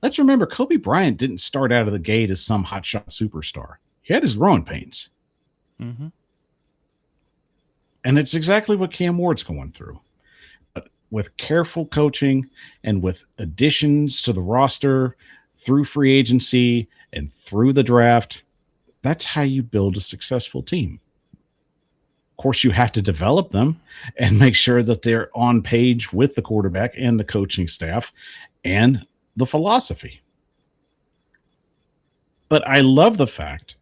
Let's remember, Kobe Bryant didn't start out of the gate as some hotshot superstar. He had his growing pains. Mm-hmm. And it's exactly what Cam Ward's going through. But with careful coaching and with additions to the roster through free agency and through the draft, that's how you build a successful team. Of course, you have to develop them and make sure that they're on page with the quarterback and the coaching staff and the philosophy. But I love the fact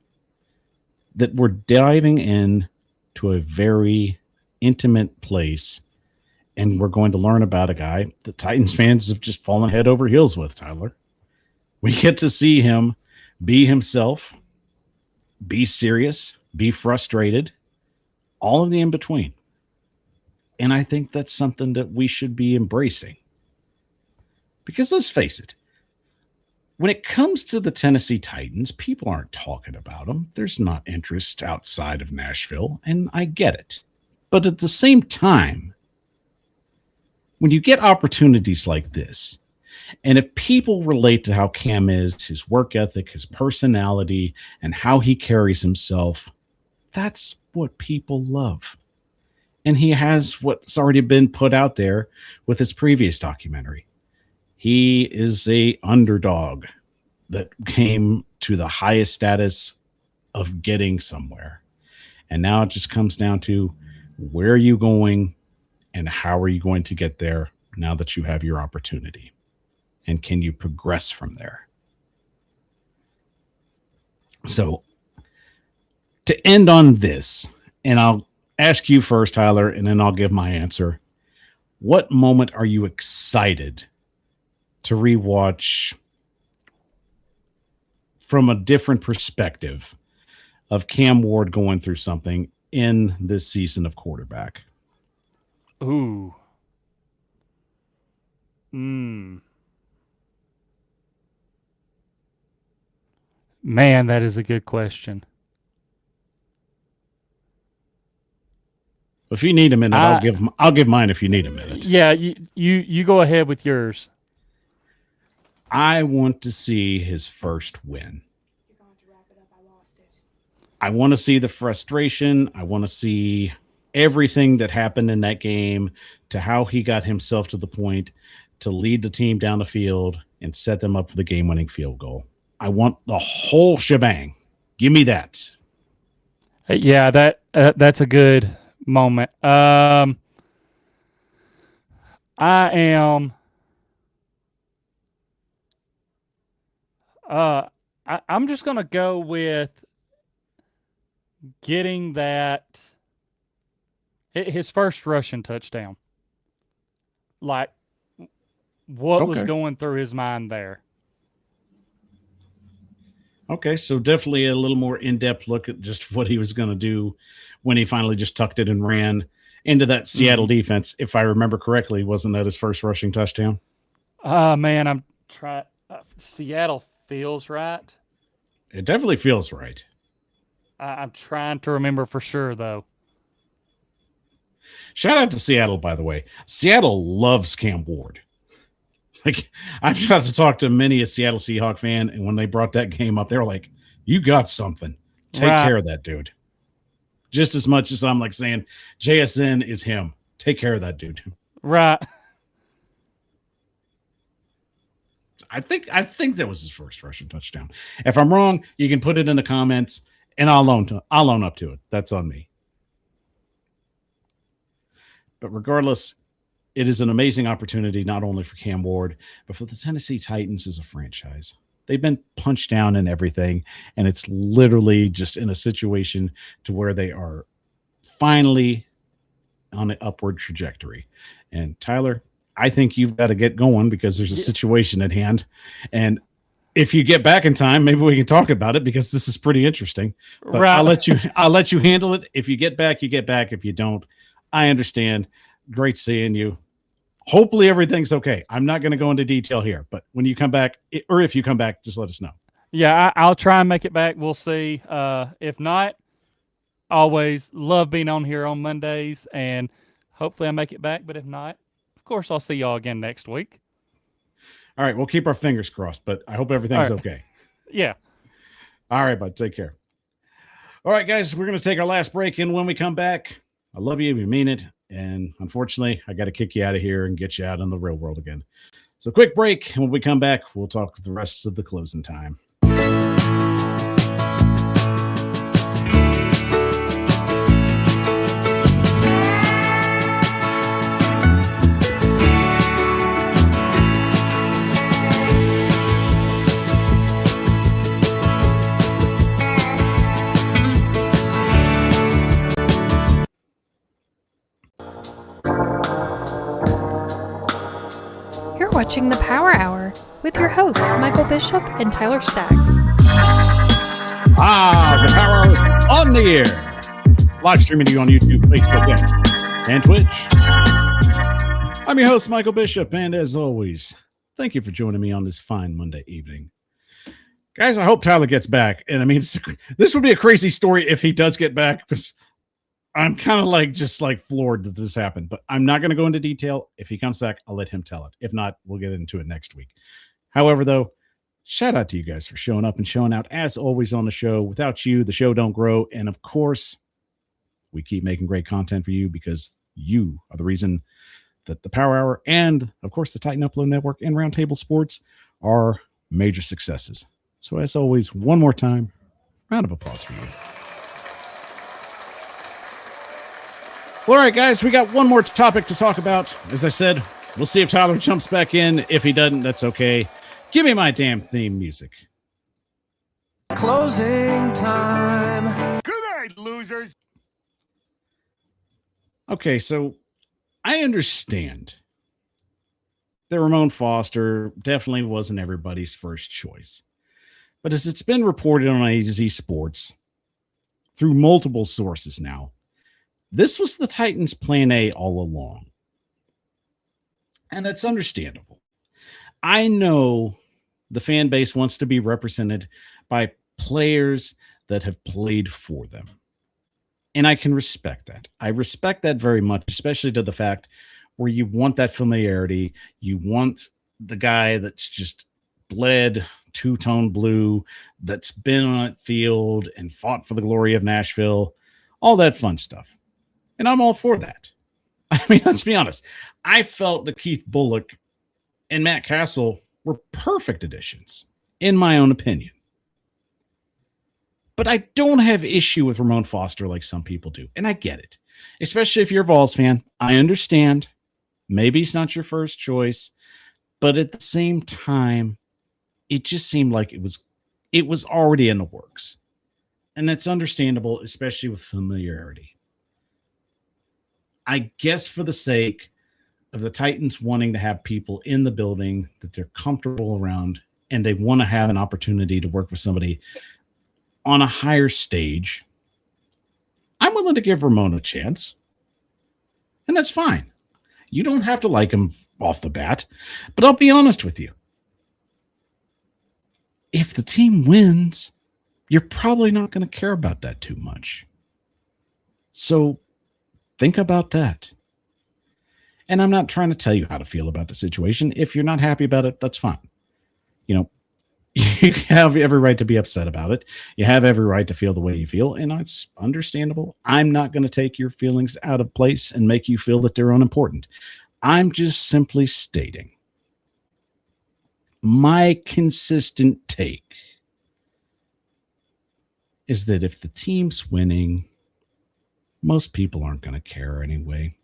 that we're diving in to a very intimate place, and we're going to learn about a guy that Titans fans have just fallen head over heels with, Tyler. We get to see him be himself, be serious, be frustrated, all of the in between. And I think that's something that we should be embracing. Because let's face it, when it comes to the Tennessee Titans, people aren't talking about them. There's not interest outside of Nashville, and I get it. But at the same time, when you get opportunities like this, And if people relate to how Cam is, his work ethic, his personality, and how he carries himself, that's what people love. And he has what's already been put out there with his previous documentary. He is a underdog that came to the highest status of getting somewhere. And now it just comes down to, where are you going and how are you going to get there now that you have your opportunity? And can you progress from there? So to end on this, and I'll ask you first, Tyler, and then I'll give my answer. What moment are you excited to rewatch from a different perspective of Cam Ward going through something in this season of quarterback? Ooh. Man, that is a good question. If you need a minute, I'll give mine if you need a minute. Yeah, you go ahead with yours. I want to see his first win. I want to see the frustration. I want to see everything that happened in that game, to how he got himself to the point to lead the team down the field and set them up for the game-winning field goal. I want the whole shebang. Give me that. Yeah, that's a good moment. I'm just gonna go with getting that his first rushing touchdown. Like, what was going through his mind there? Okay, so definitely a little more in-depth look at just what he was going to do when he finally just tucked it and ran into that Seattle defense. If I remember correctly, wasn't that his first rushing touchdown? Man, I'm trying. Seattle feels right. It definitely feels right. I'm trying to remember for sure, though. Shout out to Seattle, by the way. Seattle loves Cam Ward. Like, I've got to talk to many a Seattle Seahawk fan, and when they brought that game up, they were like, you got something. Take care of that dude. Just as much as I'm like saying JSN is him. Take care of that dude. Right. I think that was his first rushing touchdown. If I'm wrong, you can put it in the comments, and I'll own up to it. That's on me. But regardless, it is an amazing opportunity, not only for Cam Ward, but for the Tennessee Titans as a franchise. They've been punched down in everything, and it's literally just in a situation to where they are finally on an upward trajectory. And Tyler, I think you've got to get going because there's a situation at hand. And if you get back in time, maybe we can talk about it because this is pretty interesting. But right. I'll let you handle it. If you get back, you get back. If you don't, I understand. Great seeing you. Hopefully everything's okay. I'm not going to go into detail here, but when you come back, or if you come back, just let us know. Yeah, I'll try and make it back. We'll see. If not, always love being on here on Mondays, and hopefully I make it back. But if not, of course, I'll see y'all again next week. All right, we'll keep our fingers crossed, but I hope everything's okay. Yeah. All right, bud. Take care. All right, guys, we're going to take our last break, and when we come back, I love you. We mean it. And unfortunately, I got to kick you out of here and get you out in the real world again. So quick break. And when we come back, we'll talk the rest of the closing time. Watching the Power Hour with your hosts, Michael Bishop and Tyler Staggs. The Power Hour is on the air. Live streaming to you on YouTube, Facebook, X, and Twitch. I'm your host, Michael Bishop, and as always, thank you for joining me on this fine Monday evening. Guys, I hope Tyler gets back. And I mean, this would be a crazy story if he does get back, because I'm kind of like just like floored that this happened, but I'm not going to go into detail. If he comes back, I'll let him tell it. If not, we'll get into it next week. However, though, shout out to you guys for showing up and showing out as always on the show. Without you, the show don't grow. And of course, we keep making great content for you because you are the reason that the Power Hour and, of course, the Titan Upload Network and Roundtable Sports are major successes. So as always, one more time, round of applause for you. Well, all right, guys, we got one more topic to talk about. As I said, we'll see if Tyler jumps back in. If he doesn't, that's okay. Give me my damn theme music. Closing time. Good night, losers. Okay, so I understand that Ramon Foster definitely wasn't everybody's first choice. But as it's been reported on AZ Sports through multiple sources now, this was the Titans' plan A all along. And that's understandable. I know the fan base wants to be represented by players that have played for them. And I can respect that. I respect that very much, especially to the fact where you want that familiarity. You want the guy that's just bled two-tone blue, that's been on that field and fought for the glory of Nashville, all that fun stuff. And I'm all for that. I mean, let's be honest. I felt that Keith Bullock and Matt Castle were perfect additions, in my own opinion. But I don't have issue with Ramon Foster like some people do. And I get it. Especially if you're a Vols fan. I understand. Maybe it's not your first choice. But at the same time, it just seemed like it was already in the works. And that's understandable, especially with familiarity. I guess for the sake of the Titans wanting to have people in the building that they're comfortable around and they want to have an opportunity to work with somebody on a higher stage, I'm willing to give Ramon a chance. And that's fine. You don't have to like him off the bat, but I'll be honest with you. If the team wins, you're probably not going to care about that too much. So think about that. And I'm not trying to tell you how to feel about the situation. If you're not happy about it, that's fine. You know, you have every right to be upset about it. You have every right to feel the way you feel, and it's understandable. I'm not going to take your feelings out of place and make you feel that they're unimportant. I'm just simply stating my consistent take is that if the team's winning, most people aren't going to care anyway.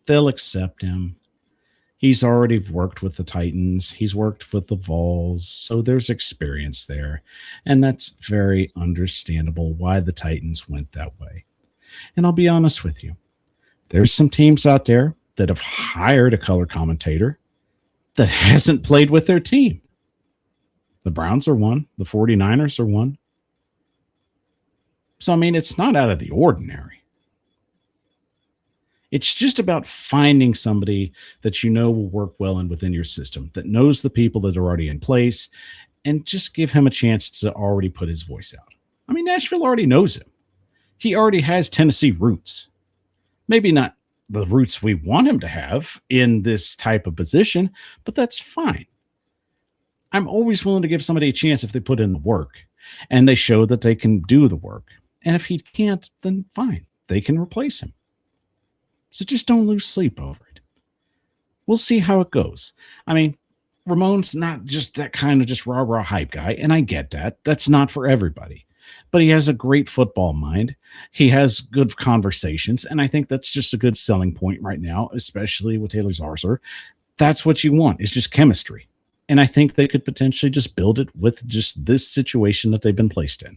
They'll accept him. He's already worked with the Titans. He's worked with the Vols. So there's experience there. And that's very understandable why the Titans went that way. And I'll be honest with you. There's some teams out there that have hired a color commentator that hasn't played with their team. The Browns are one. The 49ers are one. So, I mean, it's not out of the ordinary. It's just about finding somebody that you know will work well and within your system, that knows the people that are already in place, and just give him a chance to already put his voice out. I mean, Nashville already knows him. He already has Tennessee roots. Maybe not the roots we want him to have in this type of position, but that's fine. I'm always willing to give somebody a chance if they put in the work and they show that they can do the work. And if he can't, then fine. They can replace him. So just don't lose sleep over it. We'll see how it goes. I mean, Ramon's not just that kind of just rah-rah hype guy, and I get that. That's not for everybody. But he has a great football mind. He has good conversations, and I think that's just a good selling point right now, especially with Taylor Zarser. That's what you want, is just chemistry. And I think they could potentially just build it with just this situation that they've been placed in.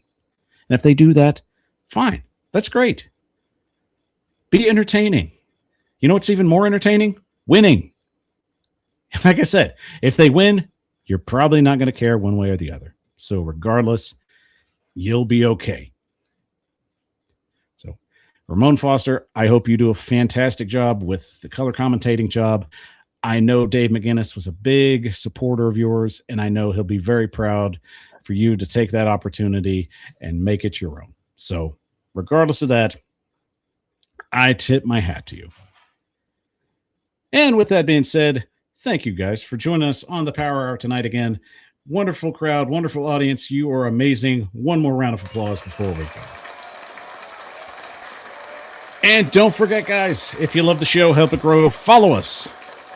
And if they do that, fine. That's great. Be entertaining. You know what's even more entertaining? Winning. Like I said, if they win, you're probably not going to care one way or the other. So regardless, you'll be okay. So Ramon Foster, I hope you do a fantastic job with the color commentating job. I know Dave McGinnis was a big supporter of yours, and I know he'll be very proud for you to take that opportunity and make it your own. So regardless of that, I tip my hat to you. And with that being said, thank you guys for joining us on the Power Hour tonight again. Wonderful crowd, wonderful audience. You are amazing. One more round of applause before we go. And don't forget, guys, if you love the show, help it grow, follow us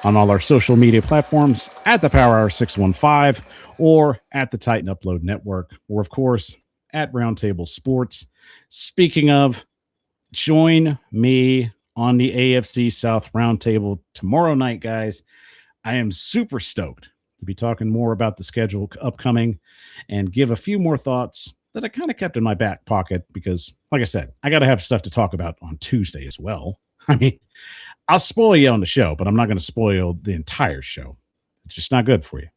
on all our social media platforms at the Power Hour 615 or at the Titan Upload Network, or of course at Roundtable Sports. Speaking of, join me on the AFC South Roundtable tomorrow night, guys. I am super stoked to be talking more about the schedule upcoming and give a few more thoughts that I kind of kept in my back pocket because, like I said, I got to have stuff to talk about on Tuesday as well. I mean, I'll spoil you on the show, but I'm not going to spoil the entire show. It's just not good for you.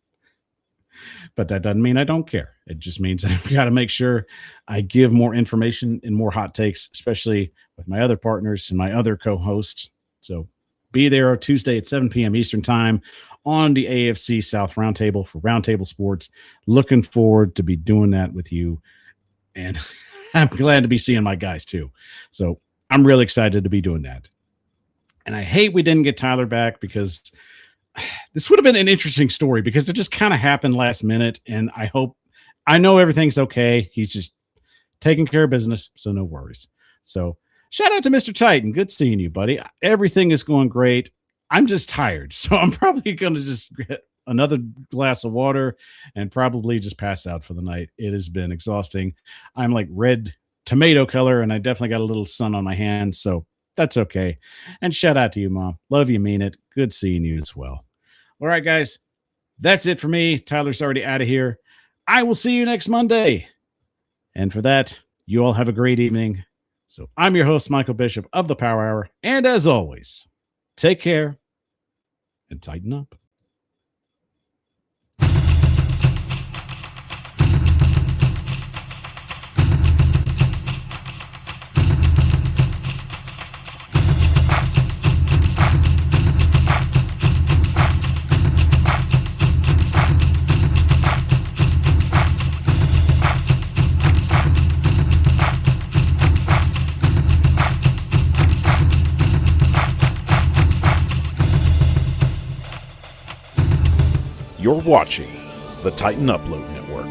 But that doesn't mean I don't care. It just means I've got to make sure I give more information and more hot takes, especially with my other partners and my other co-hosts. So be there Tuesday at 7 p.m. Eastern Time on the AFC South Roundtable for Roundtable Sports. Looking forward to be doing that with you. And I'm glad to be seeing my guys too. So I'm really excited to be doing that. And I hate we didn't get Tyler back because this would have been an interesting story because it just kind of happened last minute. And I know everything's okay. He's just taking care of business. So no worries. So shout out to Mr. Titan. Good seeing you, buddy. Everything is going great. I'm just tired. So I'm probably going to just get another glass of water and probably just pass out for the night. It has been exhausting. I'm like red tomato color and I definitely got a little sun on my hands. So that's okay. And shout out to you, Mom. Love you, mean it. Good seeing you as well. All right, guys. That's it for me. Tyler's already out of here. I will see you next Monday. And for that, you all have a great evening. So I'm your host, Michael Bishop of the Power Hour. And as always, take care and tighten up. You're watching the Titan Upload Network.